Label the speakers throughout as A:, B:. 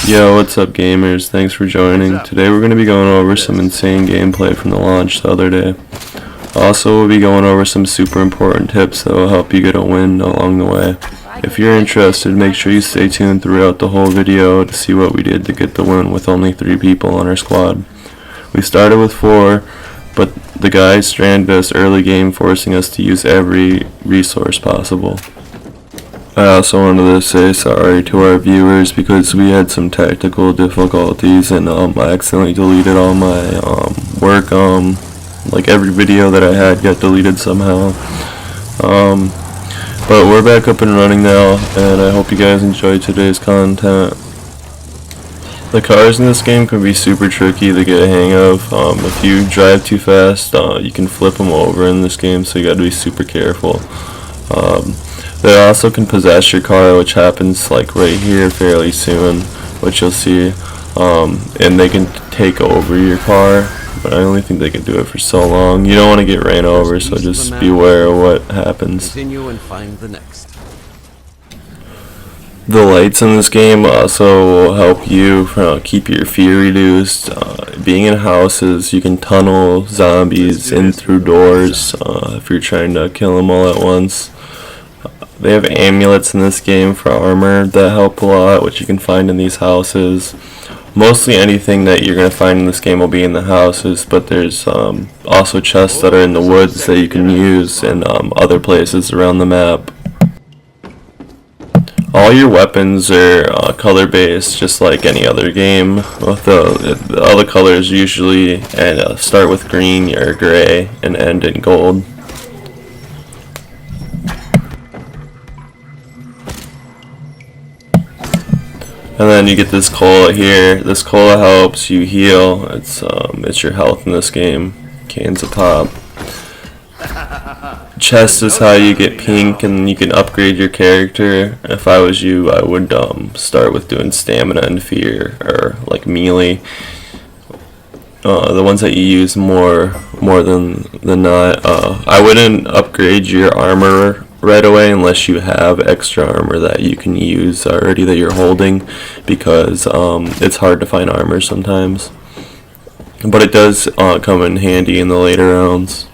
A: Yo, what's up gamers? Thanks for joining. Today we're going to be going over some insane gameplay from the launch the other day. Also, we'll be going over some super important tips that will help you get a win along the way. If you're interested, make sure you stay tuned throughout the whole video to see what we did to get the win with only 3 people on our squad. We started with 4, but the guys stranded us early game, forcing us to use every resource possible. I also wanted to say sorry to our viewers because we had some technical difficulties and I accidentally deleted all my work. Like every video that I had got deleted somehow. But we're back up and running now, and I hope you guys enjoyed today's content. The cars in this game can be super tricky to get a hang of. If you drive too fast, you can flip them over in this game, so you gotta be super careful. They also can possess your car, which happens like right here fairly soon, which you'll see. And they can take over your car, but I only think they can do it for so long. You don't want to get ran over, so just beware of what happens.
B: Continue and find the next.
A: The lights in this game also will help you keep your fear reduced. Being in houses, you can tunnel zombies in through doors if you're trying to kill them all at once. They have amulets in this game for armor that help a lot, which you can find in these houses. Mostly anything that you're going to find in this game will be in the houses, but there's also chests that are in the woods that you can use in other places around the map. All your weapons are color based, just like any other game. With all the colors usually start with green or gray and end in gold. And then you get this cola here. This cola helps you heal. It's your health in this game. Cans of pop. Chest is how you get pink, and you can upgrade your character. If I was you, I would start with doing stamina and fear, or like melee. The ones that you use more than not. I wouldn't upgrade your armor right away unless you have extra armor that you can use already that you're holding, because it's hard to find armor sometimes, but it does come in handy in the later rounds.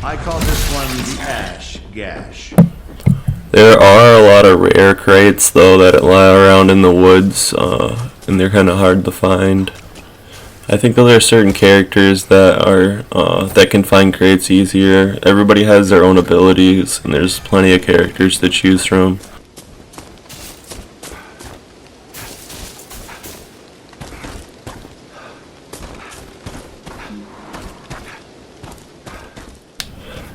C: I call this one the Ash Gash.
A: There are a lot of rare crates though that lie around in the woods, and they're kind of hard to find. I think that there are certain characters that can find crates easier. Everybody has their own abilities, and there's plenty of characters to choose from.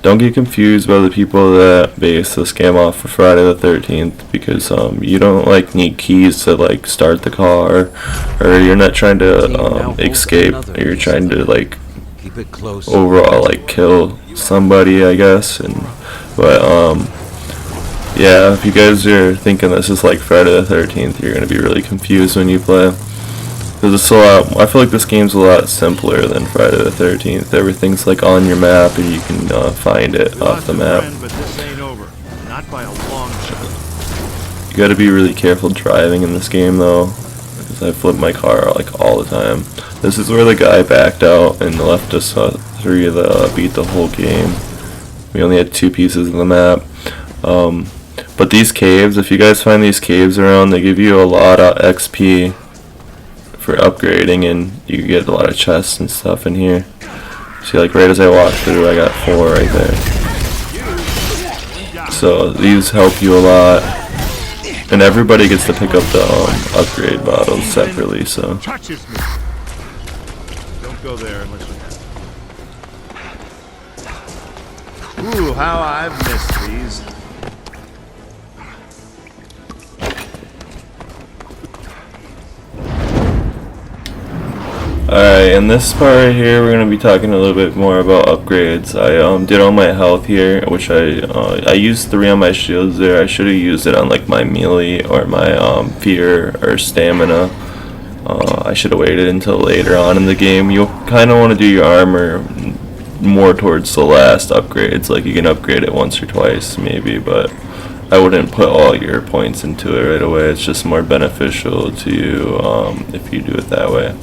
A: Don't get confused by the people that base the scam off for Friday the 13th, because you don't need keys to start the car, or you're not trying to escape. You're trying to
B: Keep it close.
A: overall kill somebody, I guess. But yeah, if you guys are thinking this is like Friday the 13th, you're gonna be really confused when you play. Because it's I feel like this game's a lot simpler than Friday the 13th. Everything's on your map, and you can find it off the map.
C: But this ain't over. Not by a long shot.
A: You gotta be really careful driving in this game though, because I flip my car all the time. This is where the guy backed out and left us 3 to beat the whole game. We only had 2 pieces of the map. But these caves, if you guys find these caves around, they give you a lot of XP for upgrading, and you get a lot of chests and stuff in here. See, right as I walk through, I got 4 right there. So these help you a lot, and everybody gets to pick up the upgrade bottles separately. So
C: Touches me. Don't go there unless you. Ooh, how I've missed these.
A: Alright, in this part right here, we're going to be talking a little bit more about upgrades. I did all my health here, which I used 3 on my shields there. I should have used it on my melee or my fear or stamina. I should have waited until later on in the game. You'll kind of want to do your armor more towards the last upgrades. Like you can upgrade it once or twice maybe, but I wouldn't put all your points into it right away. It's just more beneficial to you if you do it that way.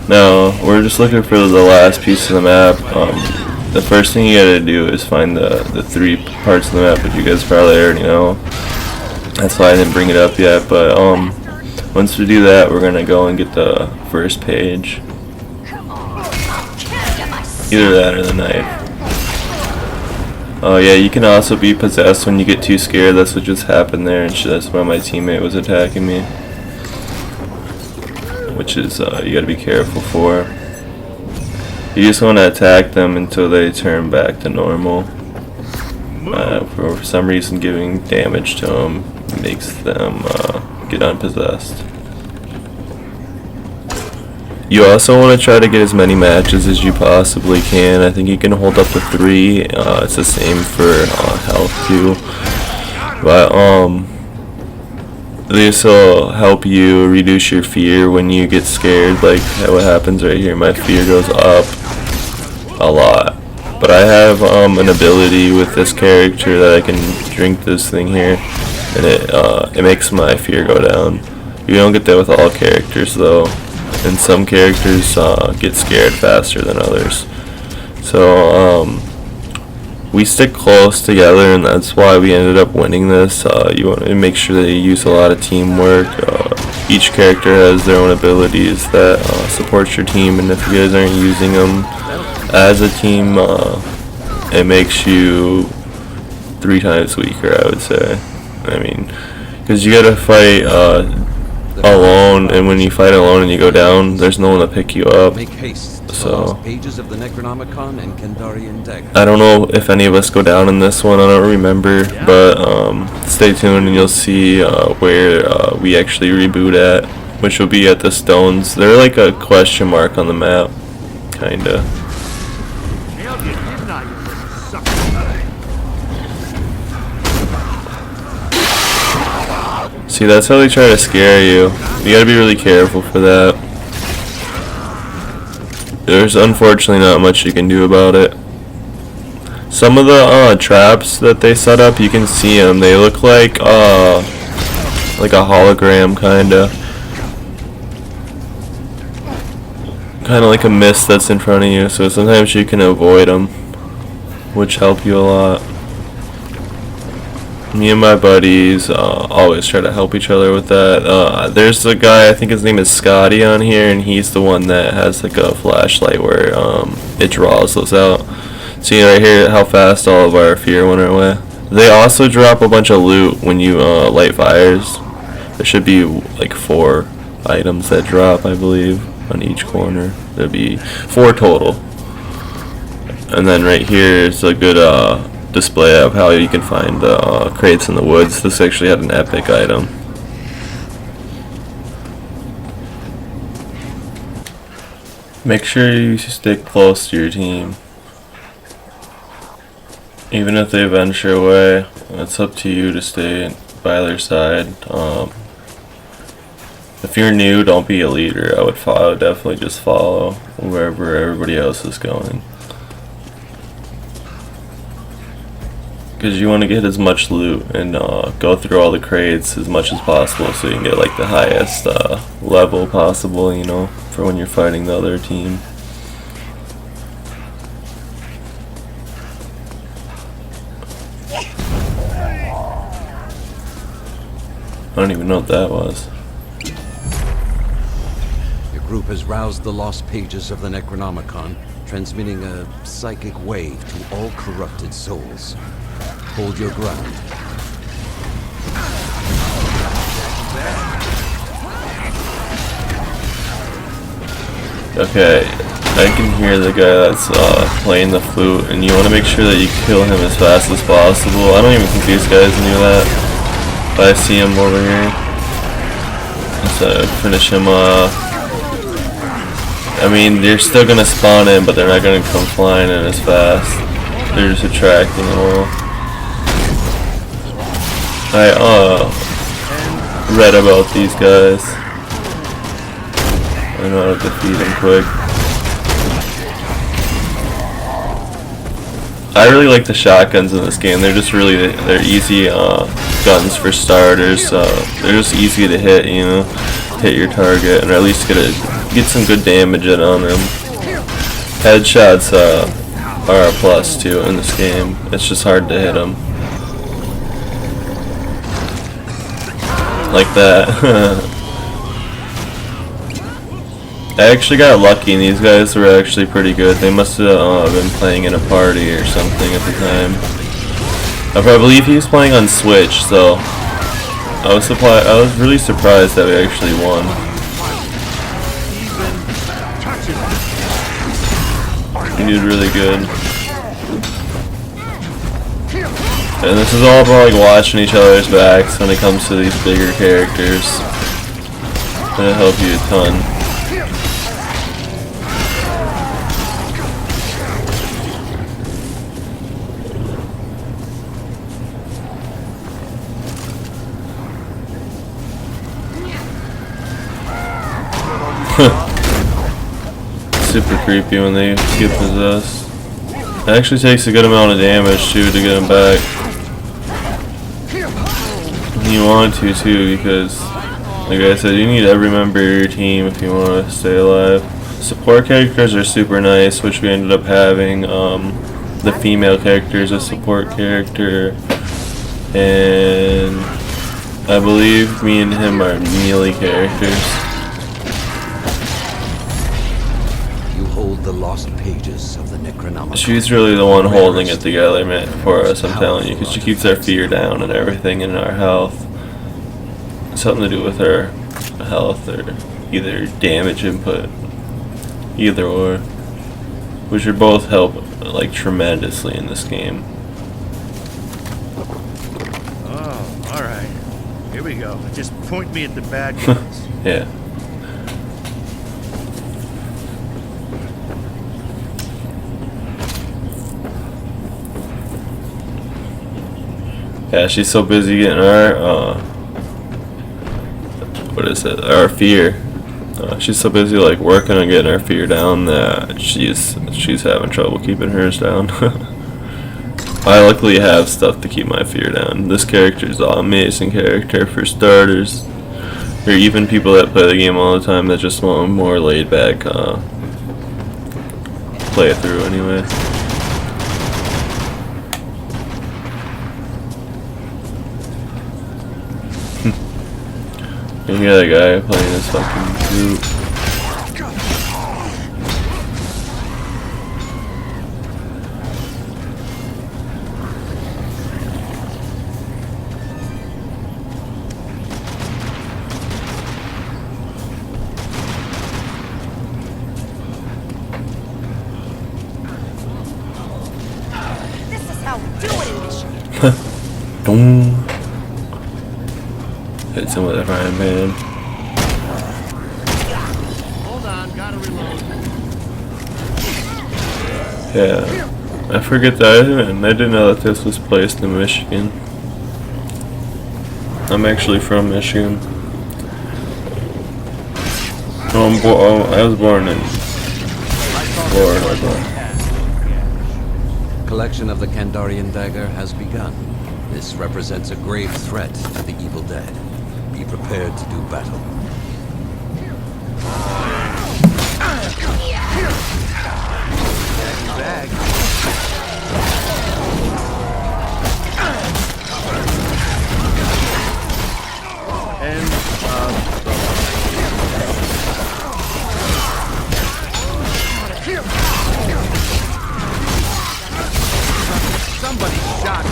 A: Now we're just looking for the last piece of the map. The first thing you gotta do is find the 3 parts of the map, which you guys probably already know. That's why I didn't bring it up yet, but once we do that, we're gonna go and get the first page. Either that or the knife. Oh yeah, you can also be possessed when you get too scared. That's what just happened there, and that's why my teammate was attacking me. Which is, you gotta be careful for. You just want to attack them until they turn back to normal. For some reason, giving damage to them makes them get unpossessed. You also want to try to get as many matches as you possibly can. I think you can hold up to 3. It's the same for health too. But this will help you reduce your fear when you get scared. Like what happens right here, my fear goes up a lot. But I have an ability with this character that I can drink this thing here, and it makes my fear go down. You don't get that with all characters though, and some characters get scared faster than others. So we stick close together, and that's why we ended up winning this. You want to make sure that you use a lot of teamwork. Each character has their own abilities that support your team, and if you guys aren't using them as a team, it makes you 3 times weaker, I would say. I mean, because you gotta fight alone, and when you fight alone and you go down, there's no one to pick you up.
B: Make haste.
A: So
B: Pages of the Necronomicon and Kandarian dagger.
A: I don't know if any of us go down in this one. I don't remember, but stay tuned and you'll see where we actually reboot at, which will be at the stones. They're like a question mark on the map, kinda. See, that's how they try to scare you. You gotta be really careful for that. There's unfortunately not much you can do about it. Some of the traps that they set up, you can see them. They look like a hologram, kinda like a mist that's in front of you. So sometimes you can avoid them, which help you a lot. Me and my buddies always try to help each other with that. There's a guy, I think his name is Scotty on here, and he's the one that has like a flashlight where it draws those out. See right here how fast all of our fear went our way. They also drop a bunch of loot when you light fires. There should be like 4 items that drop, I believe, on each corner. There'd be 4 total. And then right here is a good display of how you can find crates in the woods. This actually had an epic item. Make sure you stick close to your team. Even if they venture away, it's up to you to stay by their side. If you're new, don't be a leader. I would definitely just follow wherever everybody else is going. Because you want to get as much loot and go through all the crates as much as possible so you can get like the highest level possible, you know, for when you're fighting the other team. I don't even know what that was.
B: Your group has roused the lost pages of the Necronomicon, transmitting a psychic wave to all corrupted souls. Hold your ground.
A: Okay, I can hear the guy that's playing the flute, and you want to make sure that you kill him as fast as possible. I don't even think these guys knew that, but I see him over here. So finish him off. I mean, they're still gonna spawn in, but they're not gonna come flying in as fast. They're just attracting them all. I read about these guys. I know how to defeat them quick. I really like the shotguns in this game. They're easy guns for starters. They're just easy to hit, you know, hit your target, or at least get some good damage in on them. Headshots are a plus too in this game. It's just hard to hit them. Like that. I actually got lucky, and these guys were actually pretty good. They must have been playing in a party or something at the time. I believe he was playing on Switch, so I was really surprised that we actually won. He did really good. And this is all about like watching each other's backs when it comes to these bigger characters. It'll help you a ton. Super creepy when they get possessed. It actually takes a good amount of damage too to get them back. You want to too, because like I said, you need every member of your team if you want to stay alive. Support characters are super nice, which we ended up having. The female character is a support character, and I believe me and him are melee characters.
B: The lost pages of the Necronomicon.
A: She's really the one holding it together, man, for us, I'm telling you, because she keeps our fear down and everything, and our health. Something to do with her health or either damage input, either or, which are both help like tremendously in this game.
C: Oh, all right. Here we go. Just point me at the bad guys.
A: Yeah. Yeah, she's so busy getting our, what is it, our fear. She's so busy like working on getting our fear down that she's having trouble keeping hers down. I luckily have stuff to keep my fear down. This character is an amazing character for starters. Or even people that play the game all the time that just want a more laid back play it through anyway. You hear that guy playing his fucking flute.
D: This is how we do it in Michigan.
A: Boom. Hit some of that frying pan.
C: Hold on, gotta reload.
A: Yeah, I forget that. I didn't know that this was placed in Michigan. I'm actually from Michigan. I was born in Florida.
B: Collection of the Kandarian dagger has begun. This represents a grave threat to the evil dead. Be prepared to do battle.
C: Bag. And, somebody shot me.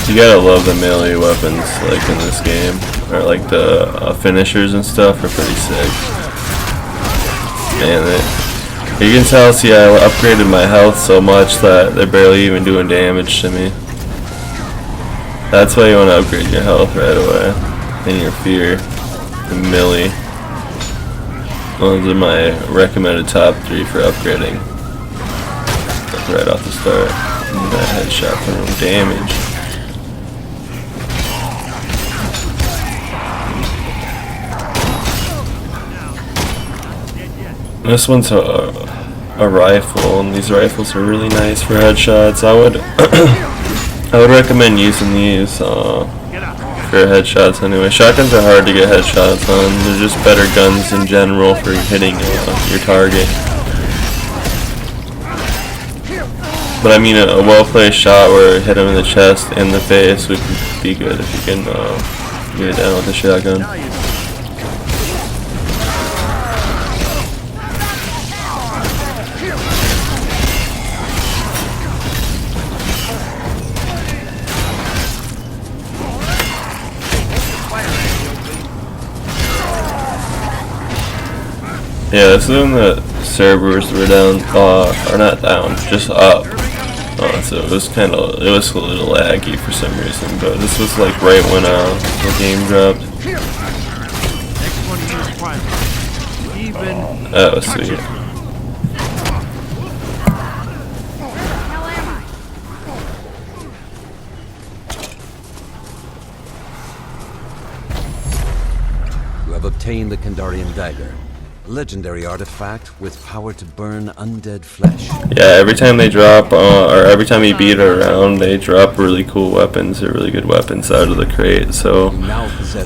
A: You gotta love the melee weapons like in this game, or like the finishers and stuff are pretty sick. Man, you can tell. See, I upgraded my health so much that they're barely even doing damage to me. That's why you want to upgrade your health right away, and your fear, the melee. Those are my recommended top 3 for upgrading. Right off the start, that headshot for no damage. This one's a rifle, and these rifles are really nice for headshots. I would I would recommend using these for headshots anyway. Shotguns are hard to get headshots on. They're just better guns in general for hitting your target. But I mean, a well-placed shot where it hit him in the chest and the face would be good if you can get it down with a shotgun. Yeah, this is when the servers were down, or not down, just up. So it was a little laggy for some reason, but this was like right when the game dropped. That was sweet.
B: You have obtained the Kandarian dagger. Legendary artifact with power to burn undead flesh.
A: Yeah, every time they drop, or every time you beat it around, they drop really cool weapons, or really good weapons out of the crate, so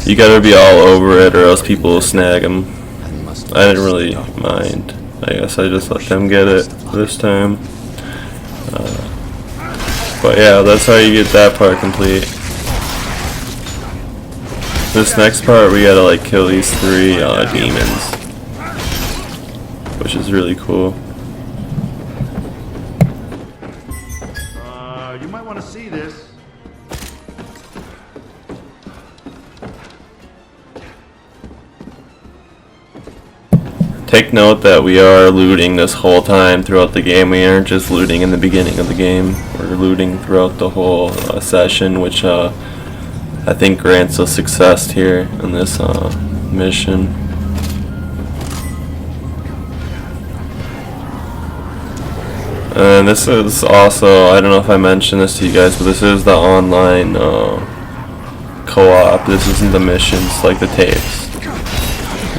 A: you gotta be all over it or else people will snag them. I didn't really mind. I guess I just let them get it this time. But yeah, that's how you get that part complete. This next part, we gotta like kill these 3 demons, which is really cool.
C: You might want to see this.
A: Take note that we are looting this whole time throughout the game. We aren't just looting in the beginning of the game. We're looting throughout the whole session, which I think grants us success here in this mission. And this is also, I don't know if I mentioned this to you guys, but this is the online co-op. This isn't the missions like the tapes.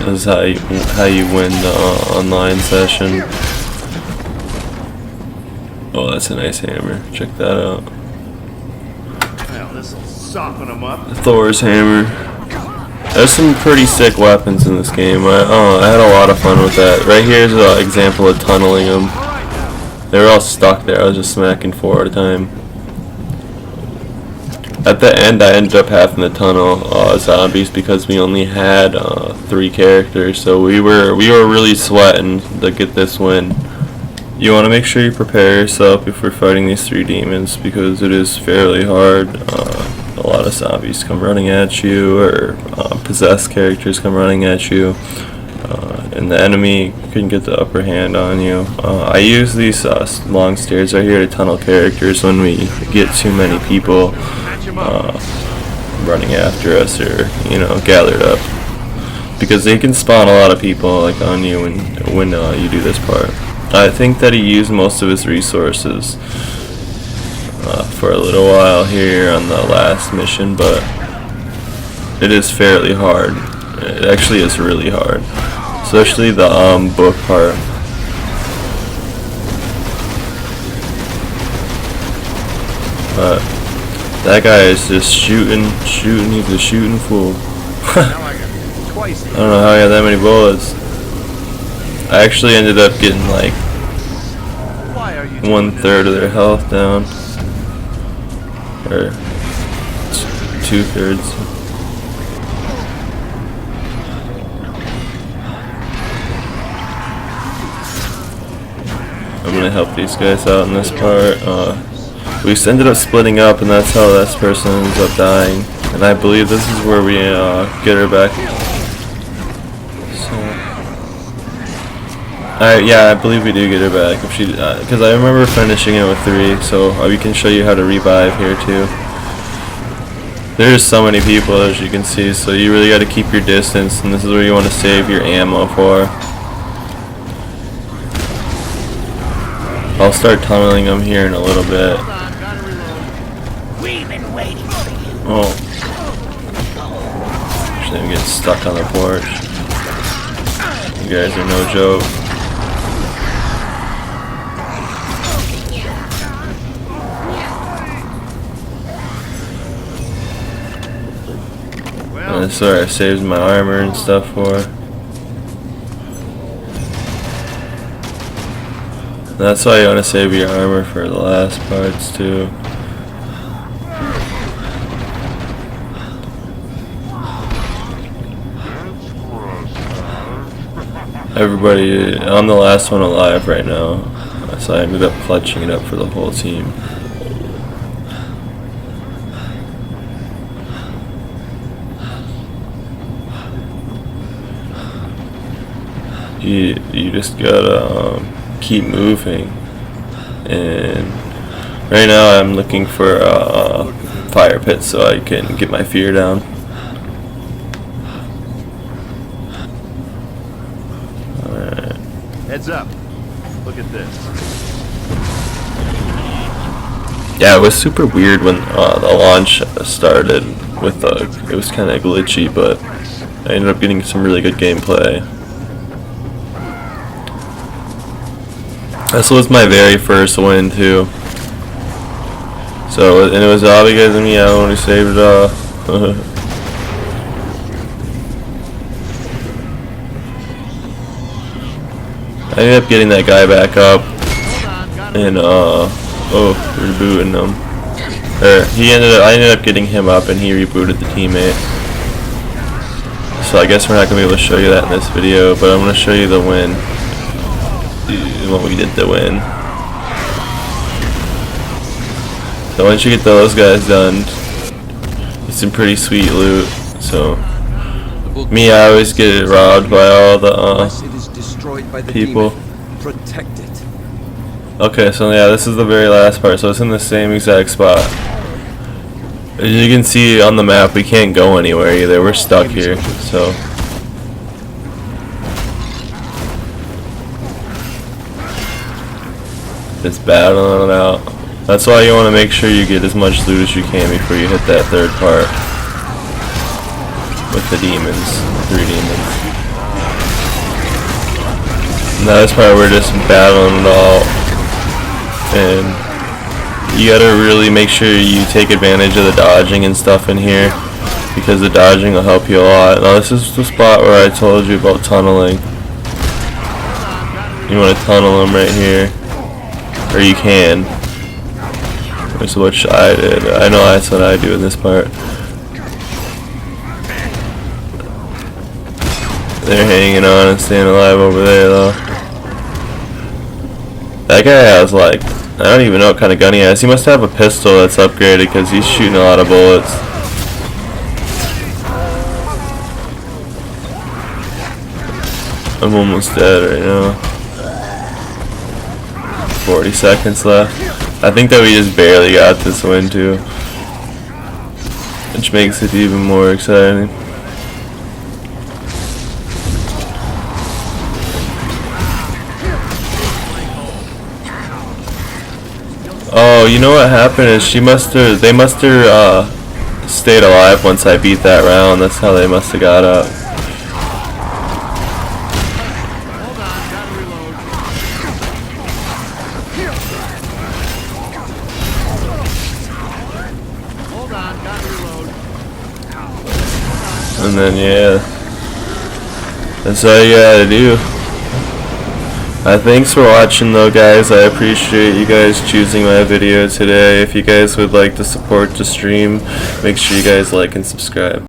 A: This is how you win the online session. Oh, that's a nice hammer. Check that out.
C: Well, this'll soften them up.
A: Thor's hammer. There's some pretty sick weapons in this game. I had a lot of fun with that. Right here's an example of tunneling them. They were all stuck there. I was just smacking 4 at a time. At the end, I ended up having to tunnel zombies because we only had 3 characters, so we were really sweating to get this win. You want to make sure you prepare yourself before fighting these 3 demons because it is fairly hard. A lot of zombies come running at you, or possessed characters come running at you. And the enemy can get the upper hand on you. I use these long stairs right here to tunnel characters when we get too many people running after us, or gathered up, because they can spawn a lot of people like on you when you do this part. I think that he used most of his resources for a little while here on the last mission, but it is fairly hard. It actually is really hard. Especially the book part. But that guy is just shooting. He's a shooting fool. I don't know how he had that many bullets. I actually ended up getting like 1/3 of their health down, or 2/3. I'm gonna help these guys out in this part. We ended up splitting up, and that's how this person ends up dying. And I believe this is where we get her back. So, yeah, I believe we do get her back if she, because I remember finishing it with 3. So we can show you how to revive here too. There's so many people, as you can see, so you really got to keep your distance, and this is where you want to save your ammo for. I'll start tunneling them here in a little bit.
D: We've been waiting for you.
A: Oh. Actually, I'm getting stuck on the porch. You guys are no joke. This is where I saved my armor and stuff for. That's why you want to save your armor for the last parts too. Everybody, I'm the last one alive right now, so I ended up clutching it up for the whole team. You just gotta keep moving, and right now I'm looking for a fire pit so I can get my fear down. Alright.
C: Heads up. Look at this.
A: Yeah, it was super weird when the launch started with it was kind of glitchy, but I ended up getting some really good gameplay. This was my very first win too. So, and it was all because of me. I only saved it all. I ended up getting that guy back up, and rebooting him. I ended up getting him up, and he rebooted the teammate. So I guess we're not gonna be able to show you that in this video, but I'm gonna show you the win. What we did to win. So once you get those guys done, it's some pretty sweet loot. So me, I always get robbed by all the people.
B: Protect it.
A: Okay, so yeah, this is the very last part. So it's in the same exact spot. As you can see on the map, we can't go anywhere either. We're stuck here. So. Just battling it out. That's why you want to make sure you get as much loot as you can before you hit that third part with the demons, 3 demons. And that is part we're just battling it all, and you gotta really make sure you take advantage of the dodging and stuff in here, because the dodging will help you a lot. Now this is the spot where I told you about tunneling. You want to tunnel them right here. Or you can. Which is what I did. I know that's what I do in this part. They're hanging on and staying alive over there though. That guy has like, I don't even know what kind of gun he has. He must have a pistol that's upgraded because he's shooting a lot of bullets. I'm almost dead right now. 40 seconds left. I think that we just barely got this win too, which makes it even more exciting. Oh, you know what happened is they must have stayed alive once I beat that round. That's how they must have got up. And then yeah, that's all you gotta do. Thanks for watching though guys. I appreciate you guys choosing my video today. If you guys would like to support the stream, make sure you guys like and subscribe.